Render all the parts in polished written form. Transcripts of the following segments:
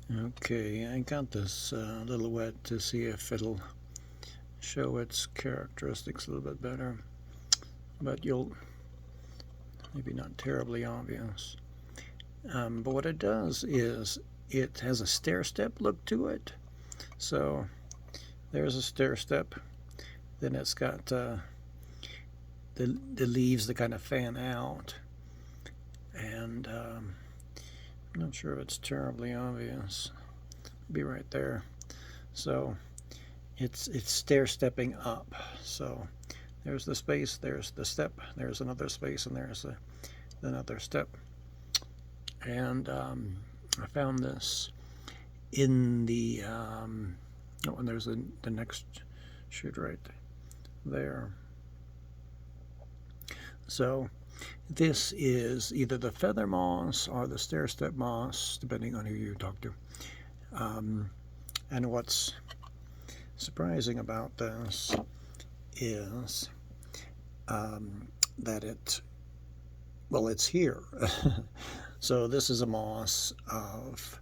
Okay, I got this a little wet to see if it'll show its characteristics a little bit better, but you'll maybe not terribly obvious. But what it does is it has a stair step look to it. So there's a stair step. Then it's got the leaves that kind of fan out, and I'm not sure if it's terribly obvious. It'll be right there. So it's stair stepping up. So there's the space, there's the step, there's another space, and there's another step. And I found this in the oh, and there's the next shoot right there. So this is either the feather moss or the stair step moss, depending on who you talk to. And what's surprising about this is that it's here. So this is a moss of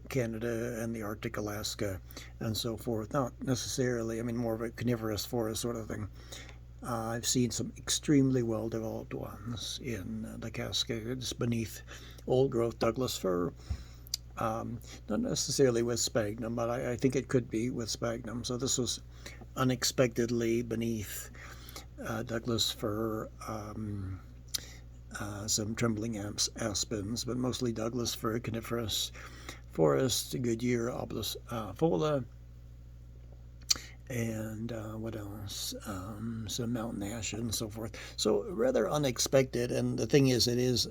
Canada and the Arctic, Alaska, and so forth. Not necessarily, I mean, more of a coniferous forest sort of thing. I've seen some extremely well-developed ones in the Cascades beneath old-growth Douglas fir. Not necessarily with sphagnum, but I think it could be with sphagnum. So this was unexpectedly beneath Douglas fir, some trembling aspens, but mostly Douglas fir, coniferous forest, Goodyear obelifolia, and what else? Some mountain ash and so forth. So rather unexpected. And the thing is, it is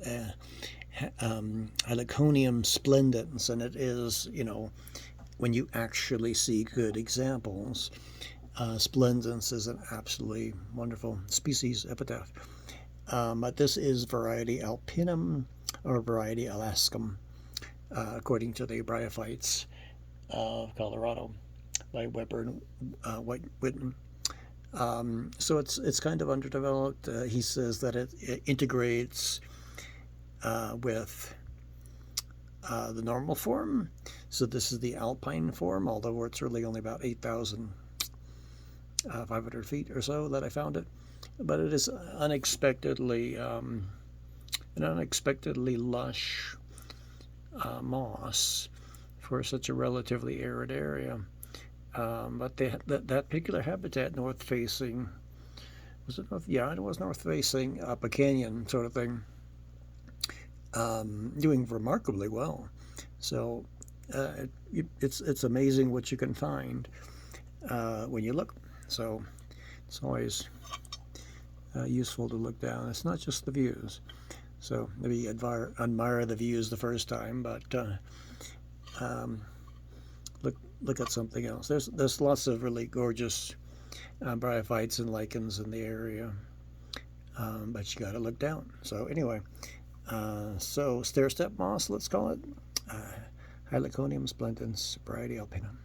Hylocomium splendens, and it is, when you actually see good examples, splendens is an absolutely wonderful species epitaph. But this is variety alpinum or variety alaskanum, according to the bryophytes of Colorado by Weber and Whitten. So it's kind of underdeveloped. He says that it integrates with the normal form. So this is the alpine form, although it's really only about 8,500 feet or so that I found it. But it is unexpectedly an unexpectedly lush moss for such a relatively arid area. But that particular habitat, north-facing, was it north? Yeah, it was north-facing, up a canyon sort of thing, doing remarkably well. So it's amazing what you can find when you look. So it's always useful to look down. It's not just the views. So maybe admire the views the first time, but look at something else. There's lots of really gorgeous bryophytes and lichens in the area, but you got to look down. So anyway, so stair step moss, let's call it, Hylocomium splendens, variety alpinum.